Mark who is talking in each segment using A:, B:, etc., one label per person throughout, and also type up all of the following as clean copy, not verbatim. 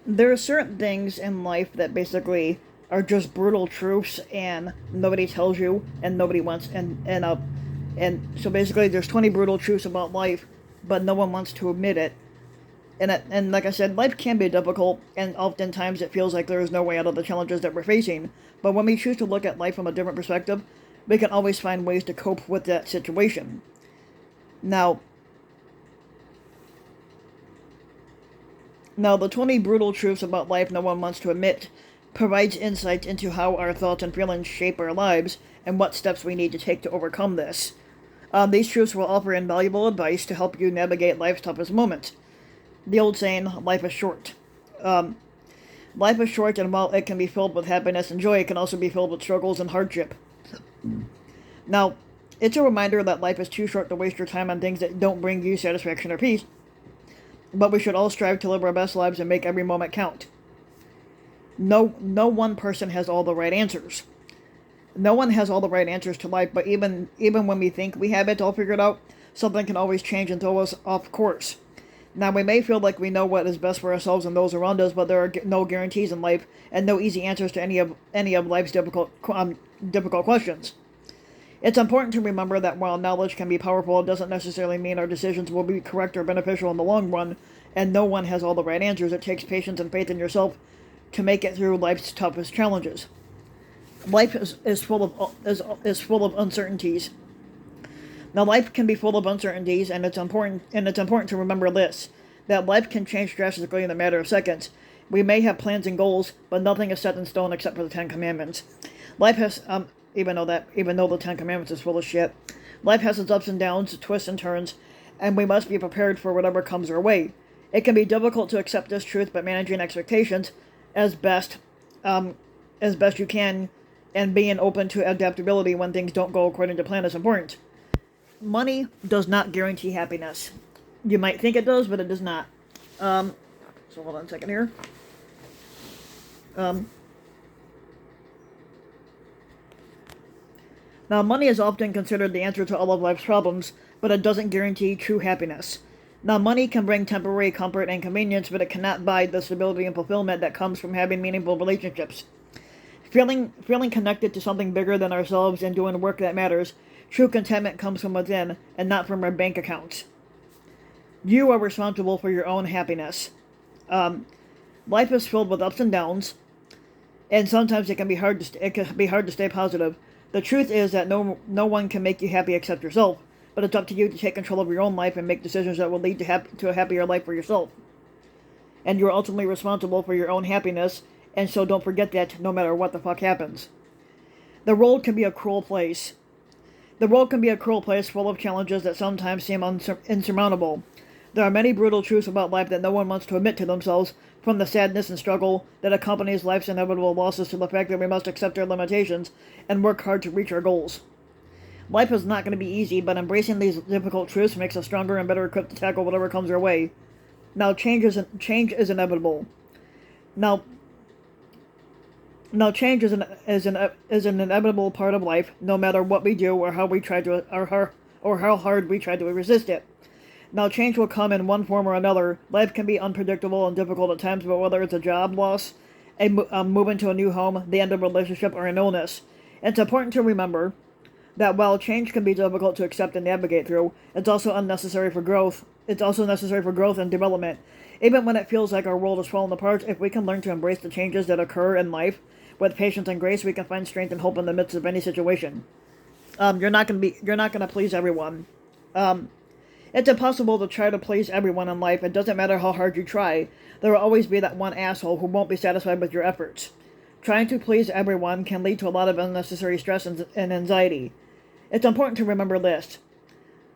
A: There are certain things in life that basically are just brutal truths, and nobody tells you, and nobody wants, and so basically there's 20 brutal truths about life, but no one wants to admit it. And like I said, life can be difficult, and oftentimes it feels like there is no way out of the challenges that we're facing. But when we choose to look at life from a different perspective, we can always find ways to cope with that situation. Now, Now, the 20 brutal truths about life no one wants to admit provides insight into how our thoughts and feelings shape our lives and what steps we need to take to overcome this. These truths will offer invaluable advice to help you navigate life's toughest moments. The old saying, life is short. Um, Life is short, and while it can be filled with happiness and joy, it can also be filled with struggles and hardship. Now, it's a reminder that life is too short to waste your time on things that don't bring you satisfaction or peace, but we should all strive to live our best lives and make every moment count. No one person has all the right answers. No one has all the right answers to life, but even when we think we have it all figured out, something can always change and throw us off course. Now, we may feel like we know what is best for ourselves and those around us, but there are no guarantees in life and no easy answers to any of life's difficult questions. It's important to remember that while knowledge can be powerful, it doesn't necessarily mean our decisions will be correct or beneficial in the long run, and no one has all the right answers. It takes patience and faith in yourself to make it through life's toughest challenges. Life is full of uncertainties. Now, life can be full of uncertainties, and it's important to remember this: that life can change drastically in a matter of seconds. We may have plans and goals, but nothing is set in stone except for the Ten Commandments. Life has even though the Ten Commandments is full of shit, life has its ups and downs, twists and turns, and we must be prepared for whatever comes our way. It can be difficult to accept this truth, but managing expectations as best um, as best you can, and being open to adaptability when things don't go according to plan is important. Money does not guarantee happiness. You might think it does, but it does not. Um, so hold on a second here. Um, Now, money is often considered the answer to all of life's problems, but it doesn't guarantee true happiness. Now, money can bring temporary comfort and convenience, but it cannot buy the stability and fulfillment that comes from having meaningful relationships. Feeling connected to something bigger than ourselves and doing work that matters, true contentment comes from within and not from our bank accounts. You are responsible for your own happiness. Um, Life is filled with ups and downs, and sometimes it can be hard to stay positive. The truth is that no one can make you happy except yourself, but it's up to you to take control of your own life and make decisions that will lead to a happier life for yourself. And you're ultimately responsible for your own happiness, and so don't forget that no matter what the fuck happens. The world can be a cruel place. The world can be a cruel place full of challenges that sometimes seem insurmountable. There are many brutal truths about life that no one wants to admit to themselves, from the sadness and struggle that accompanies life's inevitable losses to the fact that we must accept our limitations and work hard to reach our goals. Life is not going to be easy, but embracing these difficult truths makes us stronger and better equipped to tackle whatever comes our way. Now, change is inevitable. Now, now change is an inevitable part of life, no matter what we do or how we try to or how hard we try to resist it. Now, change will come in one form or another. Life can be unpredictable and difficult at times, but whether it's a job loss, a move into a new home, the end of a relationship, or an illness, it's important to remember that while change can be difficult to accept and navigate through, it's also unnecessary for growth. It's also necessary for growth and development. Even when it feels like our world is falling apart, if we can learn to embrace the changes that occur in life with patience and grace, we can find strength and hope in the midst of any situation. You're not gonna please everyone. Um, It's impossible to try to please everyone in life. It doesn't matter how hard you try. There will always be that one asshole who won't be satisfied with your efforts. Trying to please everyone can lead to a lot of unnecessary stress and anxiety. It's important to remember this: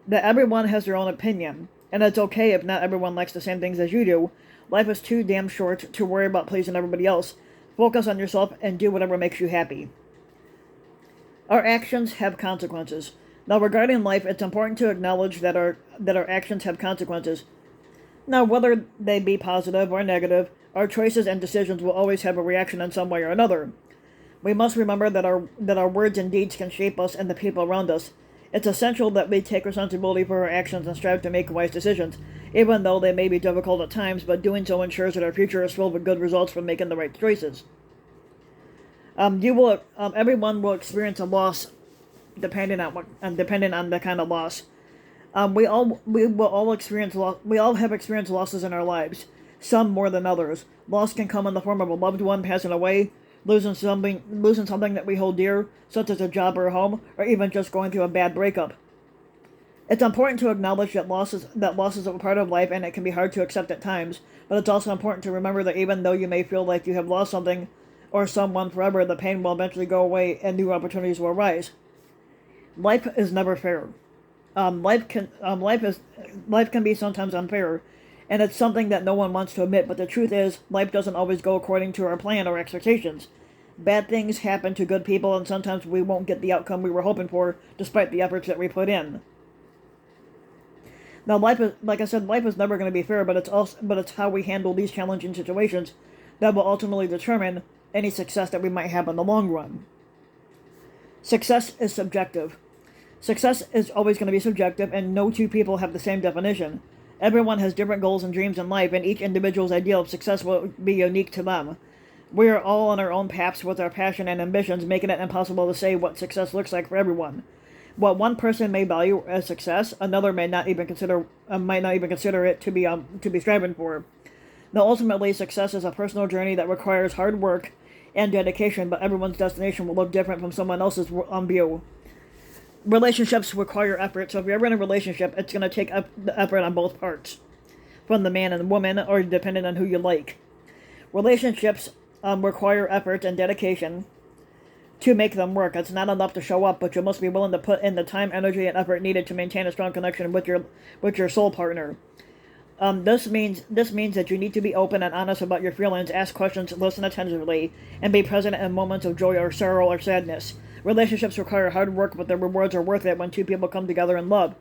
A: that everyone has their own opinion, and it's okay if not everyone likes the same things as you do. Life is too damn short to worry about pleasing everybody else. Focus on yourself and do whatever makes you happy. Our actions have consequences. Now, regarding life, it's important to acknowledge that our actions have consequences. Now, whether they be positive or negative, our choices and decisions will always have a reaction in some way or another. We must remember that our words and deeds can shape us and the people around us. It's essential that we take responsibility for our actions and strive to make wise decisions, even though they may be difficult at times, but doing so ensures that our future is filled with good results from making the right choices. Everyone will experience a loss depending on the kind of loss. We will all experience we all have experienced losses in our lives, some more than others. Loss can come in the form of a loved one passing away, losing something that we hold dear, such as a job or a home, or even just going through a bad breakup. It's important to acknowledge that losses are a part of life, and it can be hard to accept at times, but it's also important to remember that even though you may feel like you have lost something or someone forever, the pain will eventually go away and new opportunities will arise. Life is never fair. Life can be sometimes unfair, and it's something that no one wants to admit, but the truth is, life doesn't always go according to our plan or expectations. Bad things happen to good people, and sometimes we won't get the outcome we were hoping for, despite the efforts that we put in. Now, like I said, life is never going to be fair, but it's how we handle these challenging situations that will ultimately determine any success that we might have in the long run. Success is subjective. Success is always going to be subjective, and no two people have the same definition. Everyone has different goals and dreams in life, and each individual's ideal of success will be unique to them. We are all on our own paths with our passion and ambitions, making it impossible to say what success looks like for everyone. What one person may value as success, another might not even consider it to be striving for. Now, ultimately, success is a personal journey that requires hard work and dedication, but everyone's destination will look different from someone else's view. Relationships require effort, so if you're ever in a relationship, it's going to take the effort on both parts, from the man and the woman, or depending on who you like. Relationships require effort and dedication to make them work. It's not enough to show up, but you must be willing to put in the time, energy, and effort needed to maintain a strong connection with your soul partner. This means that you need to be open and honest about your feelings, ask questions, listen attentively, and be present in moments of joy or sorrow or sadness. Relationships require hard work, but the rewards are worth it when two people come together in love.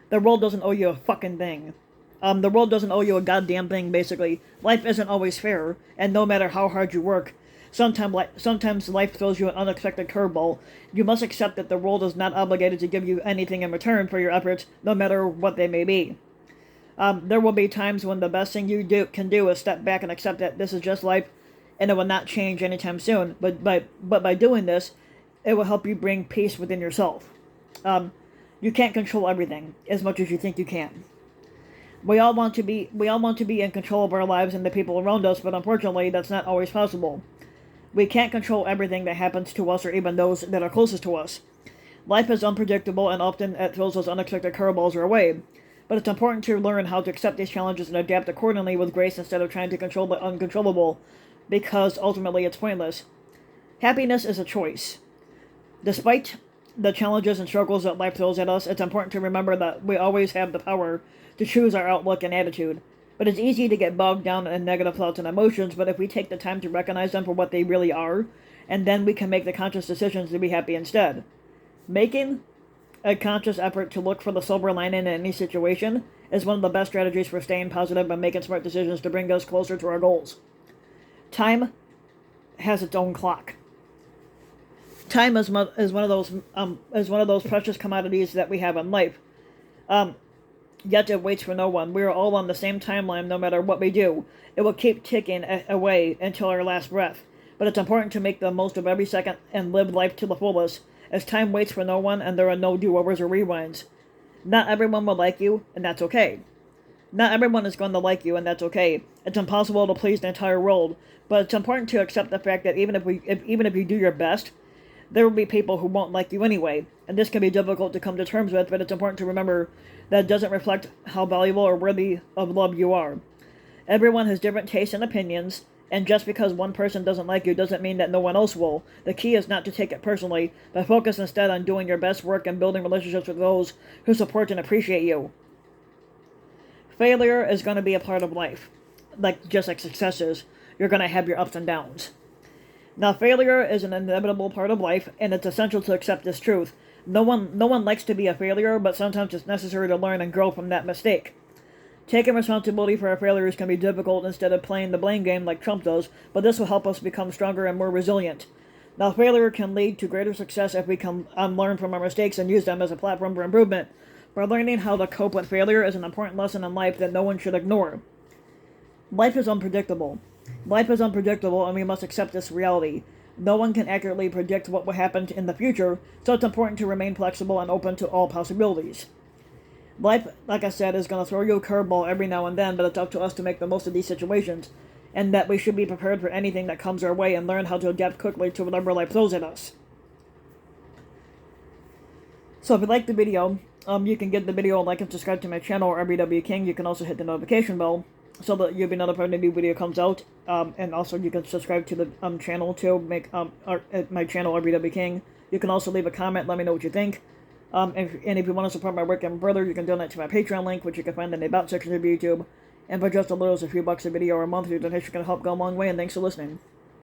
A: The world doesn't owe you a fucking thing. The world doesn't owe you a goddamn thing, basically. Life isn't always fair, and no matter how hard you work, sometimes life throws you an unexpected curveball. You must accept that the world is not obligated to give you anything in return for your efforts, no matter what they may be. There will be times when the best thing you can do is step back and accept that this is just life, and it will not change anytime soon. But by doing this, it will help you bring peace within yourself. You can't control everything as much as you think you can. We all want to be in control of our lives and the people around us, but unfortunately, that's not always possible. We can't control everything that happens to us or even those that are closest to us. Life is unpredictable, and often it throws those unexpected curveballs our way. But it's important to learn how to accept these challenges and adapt accordingly with grace instead of trying to control the uncontrollable, because ultimately it's pointless. Happiness is a choice. Despite the challenges and struggles that life throws at us, it's important to remember that we always have the power to choose our outlook and attitude. But it's easy to get bogged down in negative thoughts and emotions, but if we take the time to recognize them for what they really are, and then we can make the conscious decisions to be happy instead. Making a conscious effort to look for the silver lining in any situation is one of the best strategies for staying positive and making smart decisions to bring us closer to our goals. Time has its own clock. Time is one of those precious commodities that we have in life. Yet it waits for no one. We are all on the same timeline no matter what we do. It will keep ticking away until our last breath. But it's important to make the most of every second and live life to the fullest, as time waits for no one and there are no do-overs or rewinds. Not everyone will like you, and that's okay. Not everyone is going to like you, and that's okay. It's impossible to please the entire world, but it's important to accept the fact that even if you do your best, there will be people who won't like you anyway, and this can be difficult to come to terms with, but it's important to remember that it doesn't reflect how valuable or worthy of love you are. Everyone has different tastes and opinions, and just because one person doesn't like you doesn't mean that no one else will. The key is not to take it personally, but focus instead on doing your best work and building relationships with those who support and appreciate you. Failure is going to be a part of life. Just like success is. You're going to have your ups and downs. Now, failure is an inevitable part of life, and it's essential to accept this truth. No one likes to be a failure, but sometimes it's necessary to learn and grow from that mistake. Taking responsibility for our failures can be difficult instead of playing the blame game like Trump does, but this will help us become stronger and more resilient. Now, failure can lead to greater success if we can learn from our mistakes and use them as a platform for improvement. But learning how to cope with failure is an important lesson in life that no one should ignore. Life is unpredictable. Life is unpredictable, and we must accept this reality. No one can accurately predict what will happen in the future, so it's important to remain flexible and open to all possibilities. Life, like I said, is going to throw you a curveball every now and then, but it's up to us to make the most of these situations, and that we should be prepared for anything that comes our way and learn how to adapt quickly to whatever life throws at us. So if you like the video, you can give the video a like and subscribe to my channel, RBW King. You can also hit the notification bell so that you'll be notified when a new video comes out. And also you can subscribe to the channel to make my channel, RBW King. You can also leave a comment, let me know what you think. And if you want to support my work even further, you can donate to my Patreon link, which you can find in the About section of YouTube. And for just as little as a few bucks a video or a month, your donation can help go a long way, and thanks for listening.